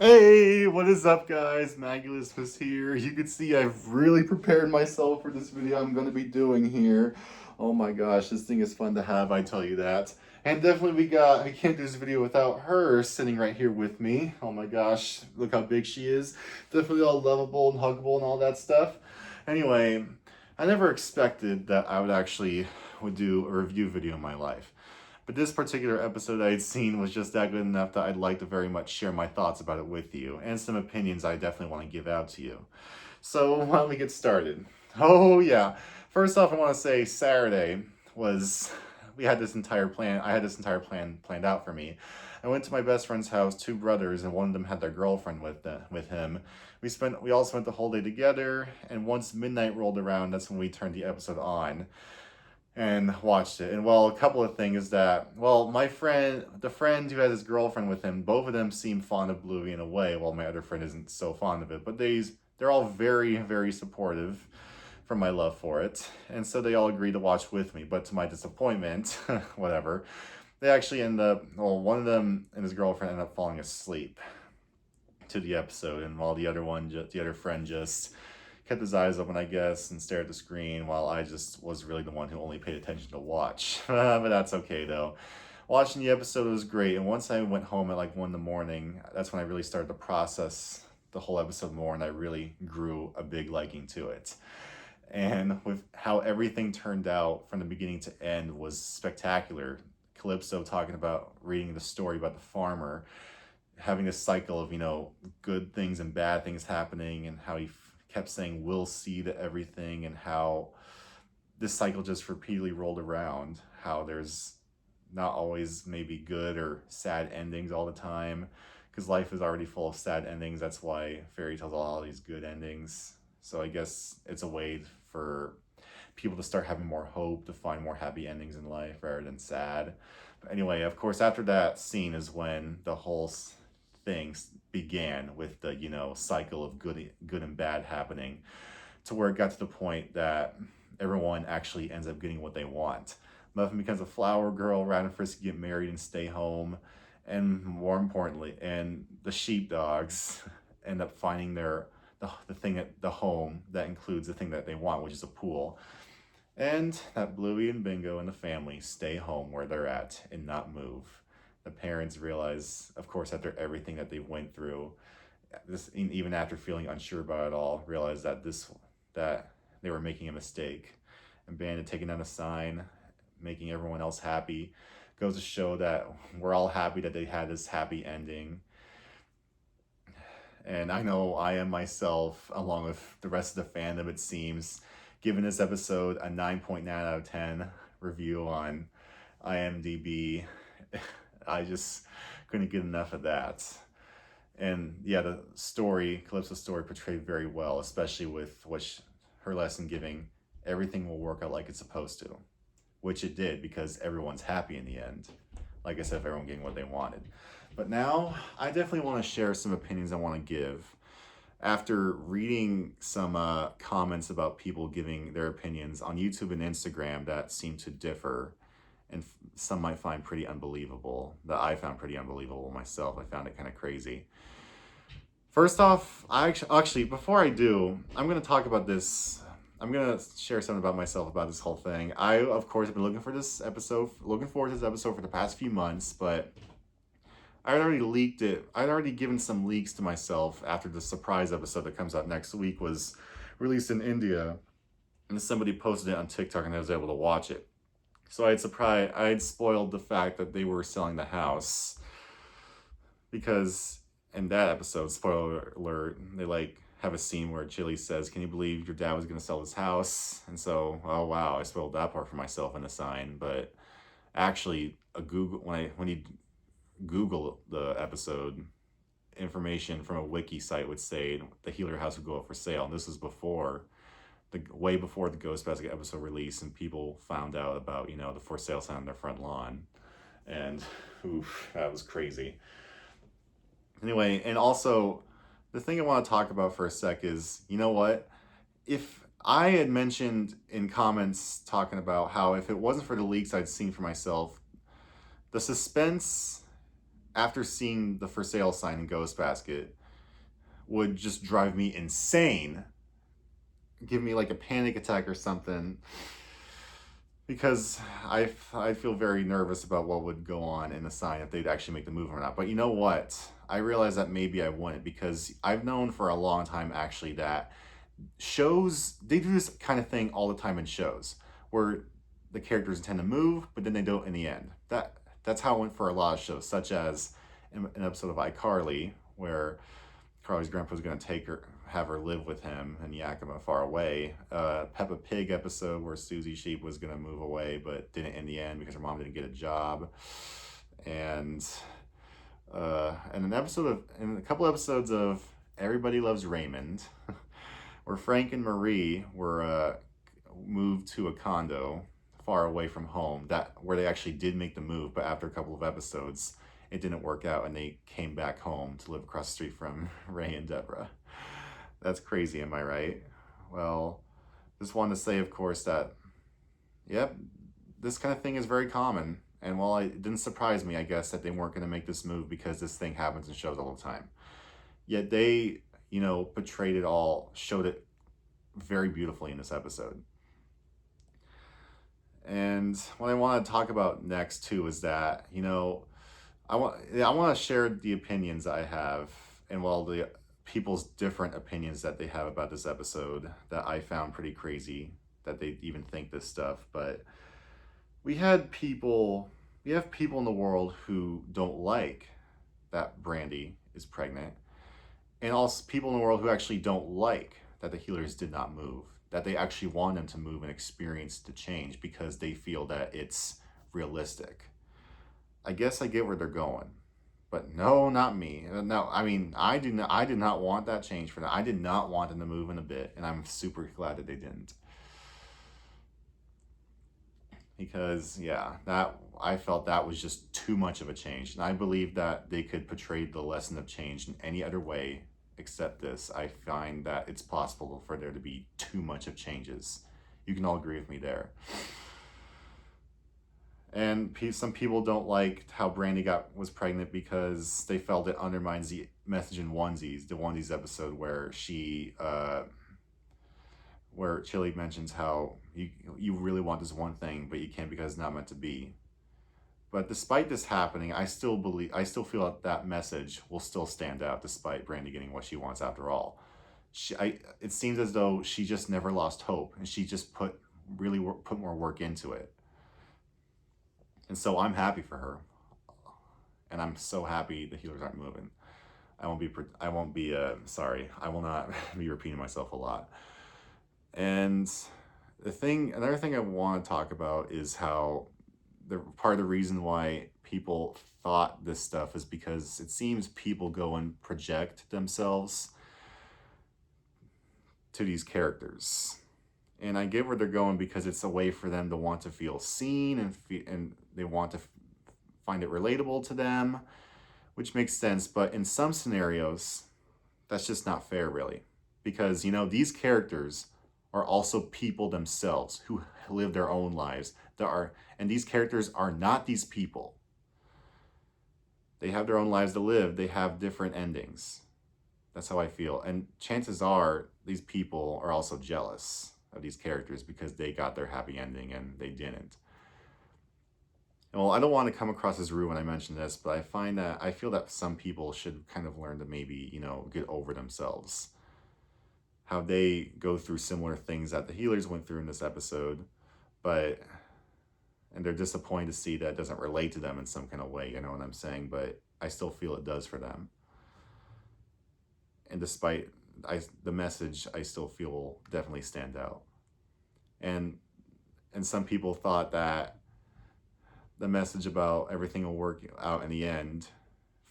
Hey, what is up, guys? Magulus was here. You can see I've really prepared myself for this video I'm going to be doing here. Oh my gosh, this thing is fun to have, I tell you that. And definitely I can't do this video without her sitting right here with me. Oh my gosh, look how big she is. Definitely all lovable and huggable and all that stuff. Anyway, I never expected that I would do a review video in my life. But this particular episode I had seen was just that good enough that I'd like to very much share my thoughts about it with you, and some opinions I definitely want to give out to you. So why don't we get started? Oh yeah. First off, I want to say Saturday was we had this entire plan. I had this entire plan planned out for me. I went to my best friend's house, two brothers, and one of them had their girlfriend with him. We all spent the whole day together, and once midnight rolled around, that's when we turned the episode on and watched it. And well, a couple of things that, well, the friend who had his girlfriend with him, both of them seem fond of Bluey in a way, while my other friend isn't so fond of it. But they're all very, very supportive for my love for it. And so they all agreed to watch with me. But to my disappointment, whatever, they actually end up, well, one of them and his girlfriend ended up falling asleep to the episode, and while the other friend just kept his eyes open, I guess, and stared at the screen while I just was really the one who only paid attention to watch. But that's okay though. Watching the episode was great, and once I went home at like 1 in the morning, that's when I really started to process the whole episode more, and I really grew a big liking to it. And with how everything turned out from the beginning to end was spectacular. Calypso talking about reading the story about the farmer, having this cycle of, good things and bad things happening, and how he kept saying we'll see to everything, and how this cycle just repeatedly rolled around, how there's not always maybe good or sad endings all the time, because life is already full of sad endings. That's why fairy tales all these good endings. So I guess it's a way for people to start having more hope, to find more happy endings in life rather than sad. But anyway, of course, after that scene is when the whole things began, with the cycle of good and bad happening, to where it got to the point that everyone actually ends up getting what they want. Muffin becomes a flower girl, Rat and Frisky get married and stay home, and more importantly, and the sheepdogs end up finding the thing at the home that includes the thing that they want, which is a pool. And that Bluey and Bingo and the family stay home where they're at and not move. The parents realize, of course, after everything that they went through, this, even after feeling unsure about it all, realize that they were making a mistake. And Bandit taking down a sign, making everyone else happy, goes to show that we're all happy that they had this happy ending. And I know I am myself, along with the rest of the fandom, it seems, giving this episode a 9.9 out of 10 review on IMDb. I just couldn't get enough of that. And yeah, the story, Calypso's story, portrayed very well, especially with her lesson giving, everything will work out like it's supposed to, which it did, because everyone's happy in the end. Like I said, everyone getting what they wanted. But now I definitely want to share some opinions I want to give. After reading some comments about people giving their opinions on YouTube and Instagram that seem to differ, and some might find pretty unbelievable, that I found pretty unbelievable myself. I found it kind of crazy. First off, actually, before I do, I'm going to talk about this. I'm going to share something about myself about this whole thing. I, of course, have been looking forward to this episode for the past few months, but I had already leaked it. I'd already given some leaks to myself after the surprise episode that comes out next week was released in India, and somebody posted it on TikTok, and I was able to watch it. So I had spoiled the fact that they were selling the house, because in that episode, spoiler alert, they have a scene where Chili says, "Can you believe your dad was going to sell this house?" And so, oh wow, I spoiled that part for myself in the sign. But actually, when you Google the episode, information from a wiki site would say the Healer house would go up for sale, and this was way before the Ghostbusters episode release, and people found out about the for sale sign on their front lawn, and oof, that was crazy. Anyway, and also the thing I want to talk about for a sec is, you know what? If I had mentioned in comments talking about how if it wasn't for the leaks I'd seen for myself, the suspense after seeing the for sale sign in Ghost Basket, would just drive me insane, give me like a panic attack or something, because I feel very nervous about what would go on in the sign if they'd actually make the move or not. But you know what? I realize that maybe I wouldn't, because I've known for a long time actually that shows, they do this kind of thing all the time in shows where the characters intend to move, but then they don't in the end. That's how it went for a lot of shows, such as an episode of iCarly where Carly's grandpa was going to have her live with him in Yakima far away. Peppa Pig episode where Susie Sheep was going to move away, but didn't in the end because her mom didn't get a job. And a couple episodes of Everybody Loves Raymond, where Frank and Marie were moved to a condo far away from home, where they actually did make the move, but after a couple of episodes it didn't work out and they came back home to live across the street from Ray and Deborah. That's crazy, am I right? Well, just wanted to say, of course, that yep, this kind of thing is very common. And while it didn't surprise me, I guess, that they weren't going to make this move, because this thing happens in shows all the time. Yet they, portrayed it all, showed it very beautifully in this episode. And what I want to talk about next too is that, I want to share the opinions I have, and the people's different opinions that they have about this episode that I found pretty crazy that they even think this stuff. But we have people in the world who don't like that Brandy is pregnant, and also people in the world who actually don't like that the healers did not move, that they actually want them to move and experience the change because they feel that it's realistic. I guess I get where they're going, but no, not me. No, I mean, I did not want that change for them. I did not want them to move in a bit, and I'm super glad that they didn't. Because I felt that was just too much of a change, and I believe that they could portray the lesson of change in any other way except this. I find that it's possible for there to be too much of changes. You can all agree with me there. And some people don't like how Brandy was pregnant because they felt it undermines the message in Onesies, the Onesies episode where where Chili mentions how you really want this one thing, but you can't because it's not meant to be. But despite this happening, I still feel that message will still stand out despite Brandy getting what she wants after all. It seems as though she just never lost hope, and she just put more work into it. And so I'm happy for her, and I'm so happy the healers aren't moving. I will not be repeating myself a lot. And another thing I want to talk about is how part of the reason why people thought this stuff is because it seems people go and project themselves to these characters. And I get where they're going, because it's a way for them to want to feel seen, and they want to find it relatable to them, which makes sense. But in some scenarios, that's just not fair, really. Because, these characters are also people themselves who live their own lives. And these characters are not these people. They have their own lives to live. They have different endings. That's how I feel. And chances are these people are also jealous of these characters because they got their happy ending and they didn't. And well, I don't want to come across as rude when I mention this, but I feel that some people should kind of learn to maybe, get over themselves. How they go through similar things that the healers went through in this episode, and they're disappointed to see that it doesn't relate to them in some kind of way, you know what I'm saying? But I still feel it does for them. And despite the message, I still feel will definitely stand out. And some people thought that the message about everything will work out in the end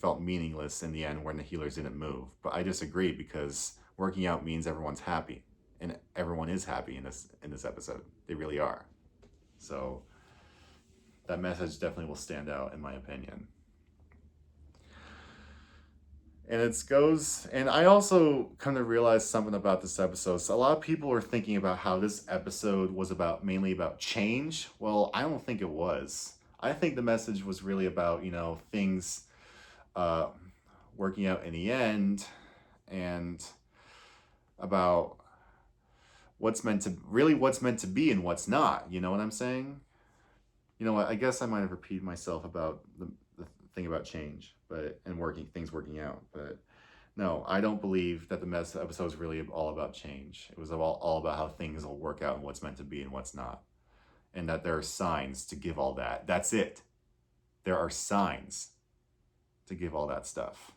felt meaningless in the end when the healers didn't move. But I disagree, because working out means everyone's happy, and everyone is happy in this episode. They really are. So that message definitely will stand out, in my opinion. And I also kind of realized something about this episode. So a lot of people are thinking about how this episode was mainly about change. Well, I don't think it was. I think the message was really about, things uh, working out in the end, and about what's meant to be and what's not. You know what I'm saying? You know what? I guess I might have repeated myself about the thing about change, but and working out. But no, I don't believe that the mess episode is really all about change. It was all about how things will work out and what's meant to be and what's not, and that there are signs to give all that. That's it. There are signs to give all that stuff.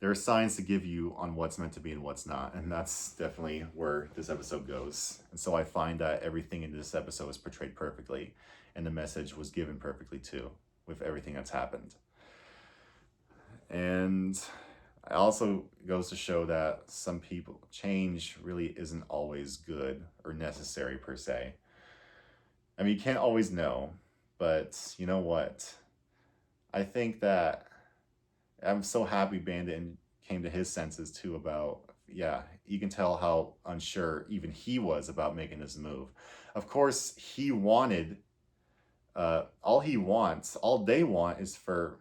There are signs to give you on what's meant to be and what's not, and that's definitely where this episode goes. And so I find that everything in this episode is portrayed perfectly, and the message was given perfectly too, with everything that's happened. And it also goes to show that some people, change really isn't always good or necessary per se. I mean, you can't always know, but you know what? I think that I'm so happy Bandit came to his senses too about, yeah, you can tell how unsure even he was about making this move. Of course, he wanted, all they want is for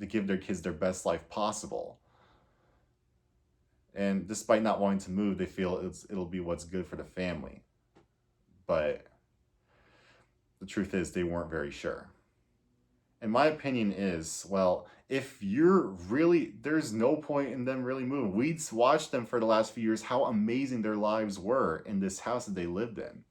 to give their kids their best life possible. And despite not wanting to move, they feel it'll be what's good for the family. But the truth is they weren't very sure. And my opinion is, well, if there's no point in them really moving. We'd watched them for the last few years, how amazing their lives were in this house that they lived in.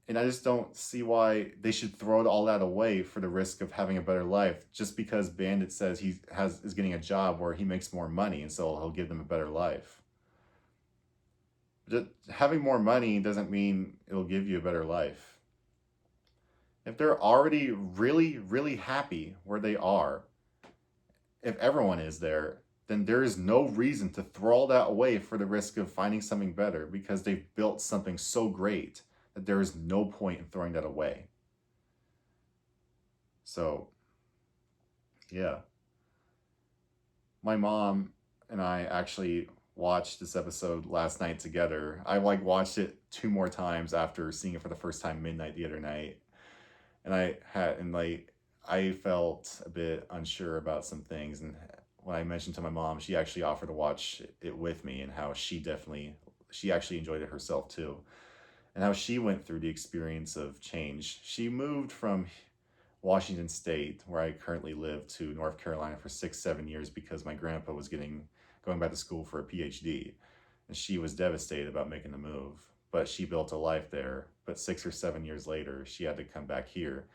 And I just don't see why they should throw all that away for the risk of having a better life, just because Bandit says is getting a job where he makes more money, and so he'll give them a better life. Just having more money doesn't mean it'll give you a better life. If they're already really, really happy where they are, if everyone is there, then there is no reason to throw all that away for the risk of finding something better, because they've built something so great that there is no point in throwing that away. So, yeah. My mom and I actually watched this episode last night together. I watched it 2 more times after seeing it for the first time midnight the other night. And I felt a bit unsure about some things, and when I mentioned to my mom, she actually offered to watch it with me, and how she actually enjoyed it herself too, and how she went through the experience of change. She moved from Washington State, where I currently live, to North Carolina for 6-7 years because my grandpa was going back to school for a PhD, and she was devastated about making the move. But she built a life there. But 6 or 7 years later, she had to come back here.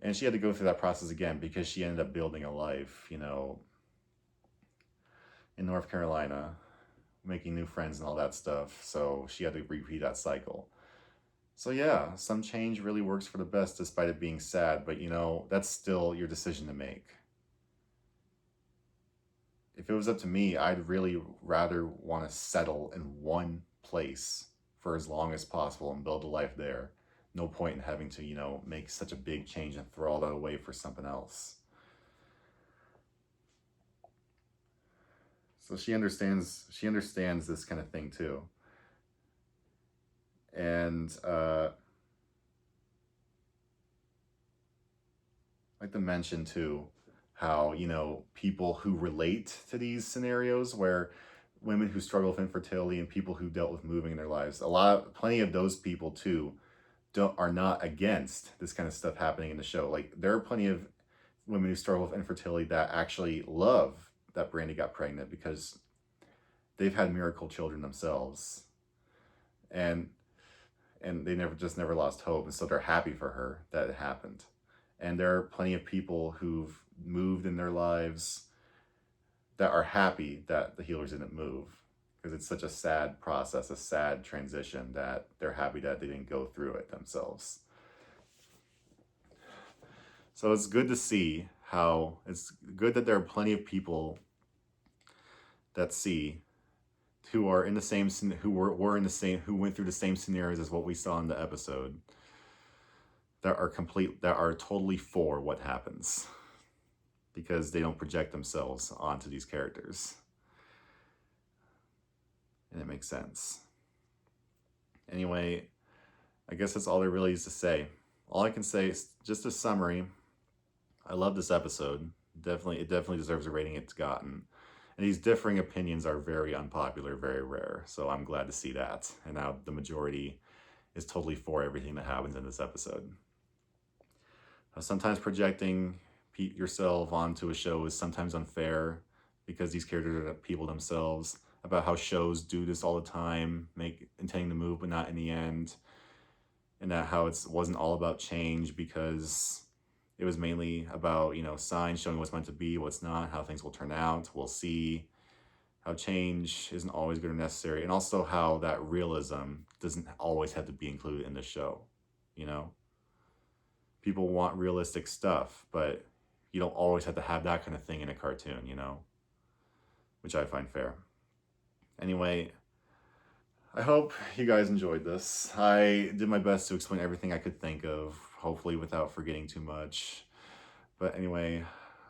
And she had to go through that process again, because she ended up building a life, in North Carolina, making new friends and all that stuff. So she had to repeat that cycle. So yeah, some change really works for the best despite it being sad. But that's still your decision to make. If it was up to me, I'd really rather want to settle in one place for as long as possible and build a life there. No point in having to, make such a big change and throw all that away for something else. So she understands this kind of thing too. And I'd like to mention too how, people who relate to these scenarios, where women who struggle with infertility and people who dealt with moving in their lives, plenty of those people too are not against this kind of stuff happening in the show. Like, there are plenty of women who struggle with infertility that actually love that Brandy got pregnant, because they've had miracle children themselves, and they never lost hope, and so they're happy for her that it happened. And there are plenty of people who've moved in their lives that are happy that the healers didn't move, because it's such a sad process, a sad transition, that they're happy that they didn't go through it themselves. So it's good to see how it's good that there are plenty of people that who are in the same, who went through the same scenarios as what we saw in the episode, that are totally for what happens, because they don't project themselves onto these characters. And it makes sense. Anyway, I guess that's all there really is to say. All I can say is just a summary. I love this episode. It definitely deserves the rating it's gotten. And these differing opinions are very unpopular, very rare. So I'm glad to see that. And now the majority is totally for everything that happens in this episode. Sometimes projecting yourself onto a show is sometimes unfair because these characters are people themselves, about how shows do this all the time, intending to move but not in the end, and that how it wasn't all about change because it was mainly about, signs showing what's meant to be, what's not, how things will turn out. We'll see how change isn't always good or necessary, and also how that realism doesn't always have to be included in the show, People want realistic stuff, but you don't always have to have that kind of thing in a cartoon, which I find fair. Anyway, I hope you guys enjoyed this. I did my best to explain everything I could think of, hopefully without forgetting too much. But anyway,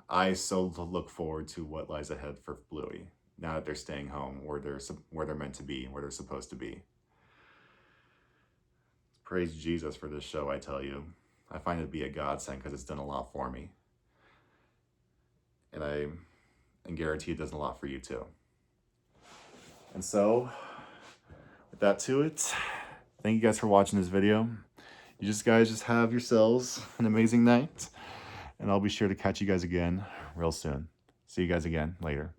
I so look forward to what lies ahead for Bluey, now that they're staying home where they're meant to be, where they're supposed to be. Praise Jesus for this show, I tell you. I find it to be a godsend because it's done a lot for me. And I guarantee it does a lot for you too. And so, with that to it, thank you guys for watching this video. You guys just have yourselves an amazing night. And I'll be sure to catch you guys again real soon. See you guys again later.